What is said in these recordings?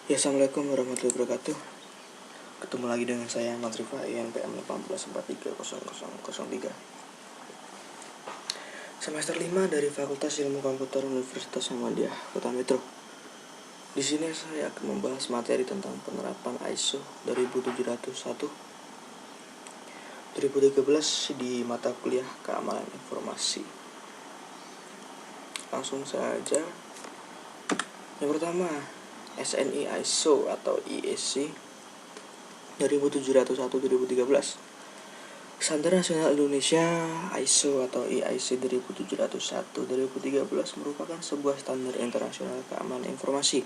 Ya, assalamualaikum warahmatullahi wabarakatuh. Ketemu lagi dengan saya Ahmad Rifai INPM 18430003. Semester 5 dari Fakultas Ilmu Komputer Universitas Muhammadiyah Kota Metro. Di sini saya akan membahas materi tentang penerapan ISO 12701 2013 di mata kuliah Keamanan Informasi. Langsung saja. Yang pertama, SNI ISO atau IEC 12701-2013. Standar Nasional Indonesia ISO atau IIC 12701-2013 merupakan sebuah standar internasional keamanan informasi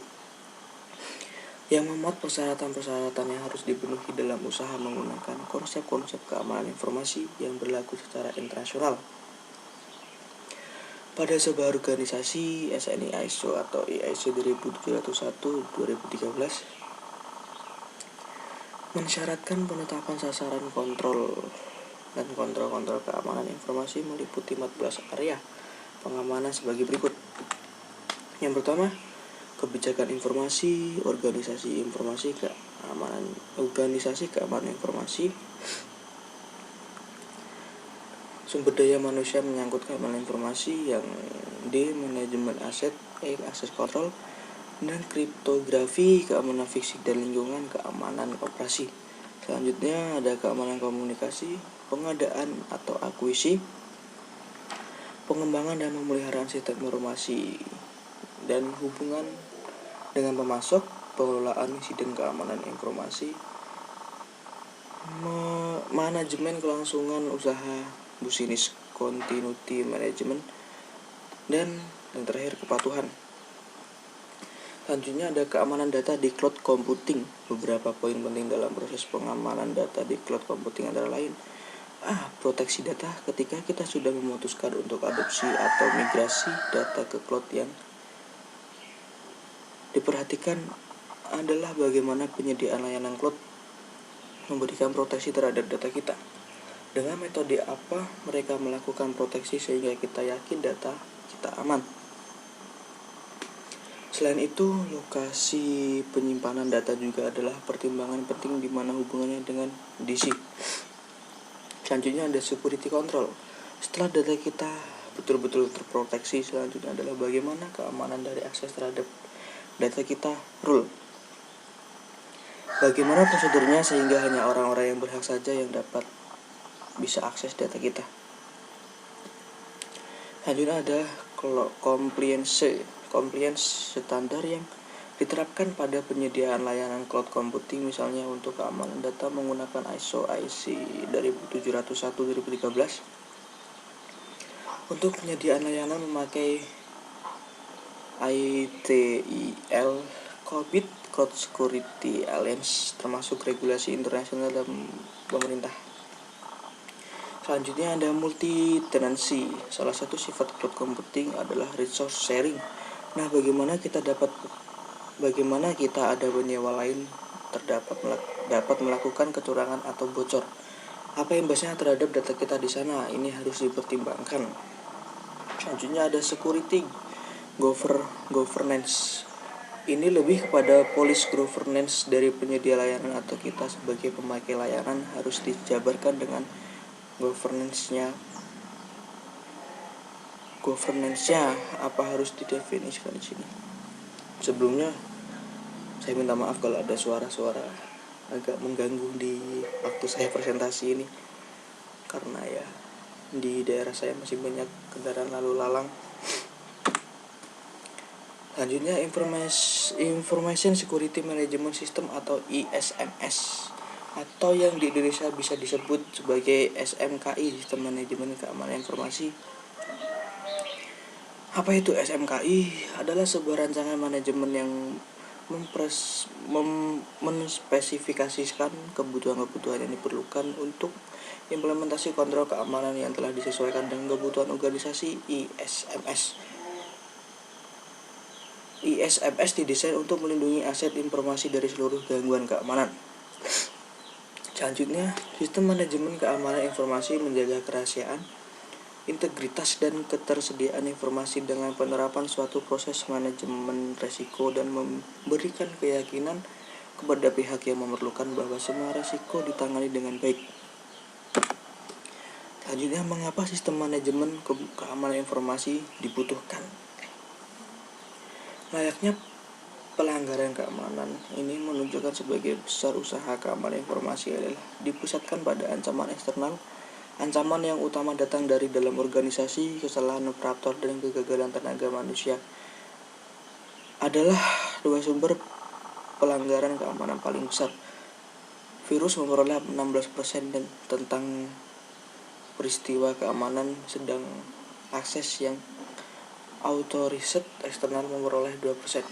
yang memuat persyaratan-persyaratan yang harus dipenuhi dalam usaha menggunakan konsep-konsep keamanan informasi yang berlaku secara internasional. Pada sebuah organisasi, SNI ISO atau IIC 12701-2013 mensyaratkan penetapan sasaran kontrol dan kontrol keamanan informasi meliputi 14 area pengamanan sebagai berikut. Yang pertama, kebijakan informasi, organisasi keamanan informasi, sumber daya manusia menyangkut keamanan informasi, yang D, manajemen aset, E, akses kontrol, dan kriptografi, keamanan fisik dan lingkungan, keamanan operasi. Selanjutnya ada keamanan komunikasi, pengadaan atau akuisisi, pengembangan dan pemeliharaan sistem informasi dan hubungan dengan pemasok, pengelolaan insiden keamanan informasi, manajemen kelangsungan usaha, business continuity management, dan terakhir kepatuhan. Selanjutnya ada keamanan data di cloud computing. Beberapa poin penting dalam proses pengamanan data di cloud computing antara lain: proteksi data ketika kita sudah memutuskan untuk adopsi atau migrasi data ke cloud. Yang diperhatikan adalah bagaimana penyediaan layanan cloud memberikan proteksi terhadap data kita. Dengan metode apa mereka melakukan proteksi sehingga kita yakin data kita aman. Selain itu, lokasi penyimpanan data juga adalah pertimbangan penting di mana hubungannya dengan DC. Selanjutnya ada security control. Setelah data kita betul-betul terproteksi, selanjutnya adalah bagaimana keamanan dari akses terhadap data kita, rule. Bagaimana prosedurnya sehingga hanya orang-orang yang berhak saja yang dapat bisa akses data kita. Selanjutnya ada compliance standar yang diterapkan pada penyediaan layanan cloud computing, misalnya untuk keamanan data menggunakan ISO IEC 12701-2013. Untuk penyediaan layanan memakai ITIL COVID Cloud Security Alliance, termasuk regulasi internasional dan pemerintah. Selanjutnya ada multi tenancy. Salah satu sifat cloud computing adalah resource sharing. Nah, bagaimana kita ada penyewa lain dapat melakukan kecurangan atau bocor. Apa imbasnya terhadap data kita di sana? Ini harus dipertimbangkan. Selanjutnya ada security governance. Ini lebih kepada policy governance dari penyedia layanan atau kita sebagai pemakai layanan harus dijabarkan dengan governance-nya apa harus didefinisikan di sini. Sebelumnya saya minta maaf kalau ada suara-suara agak mengganggu di waktu saya presentasi ini, karena ya di daerah saya masih banyak kendaraan lalu lalang. Selanjutnya Information Security Management System atau ISMS, atau yang di Indonesia bisa disebut sebagai SMKI, Sistem Manajemen Keamanan Informasi. Apa itu SMKI? Adalah sebuah rancangan manajemen yang menspesifikasikan kebutuhan-kebutuhan yang diperlukan untuk implementasi kontrol keamanan yang telah disesuaikan dengan kebutuhan organisasi. ISMS didesain untuk melindungi aset informasi dari seluruh gangguan keamanan. Selanjutnya, sistem manajemen keamanan informasi menjaga kerahasiaan, integritas dan ketersediaan informasi dengan penerapan suatu proses manajemen resiko dan memberikan keyakinan kepada pihak yang memerlukan bahwa semua resiko ditangani dengan baik. Selanjutnya, mengapa sistem manajemen keamanan informasi dibutuhkan? Layaknya pelanggaran keamanan ini menunjukkan sebagai besar usaha keamanan informasi adalah dipusatkan pada ancaman eksternal. Ancaman yang utama datang dari dalam organisasi. Kesalahan operator dan kegagalan tenaga manusia adalah dua sumber pelanggaran keamanan paling besar. Virus memperoleh 16% dan tentang peristiwa keamanan, sedang akses yang auto-reset eksternal memperoleh 2%.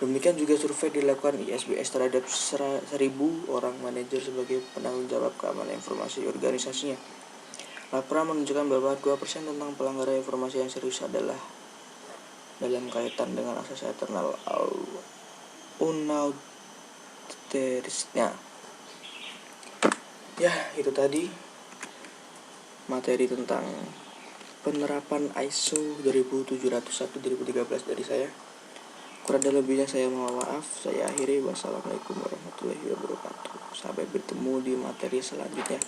Demikian juga survei dilakukan ISBS terhadap 1.000 orang manajer sebagai penanggung jawab keamanan informasi organisasinya. Laporan menunjukkan bahwa 2% tentang pelanggaran informasi yang serius adalah dalam kaitan dengan akses eksternal unauthorizednya. Ya, itu tadi materi tentang penerapan ISO 27701-2013 dari saya. Kurang lebihnya saya mohon maaf. Saya akhiri. Wassalamualaikum warahmatullahi wabarakatuh. Sampai bertemu di materi selanjutnya.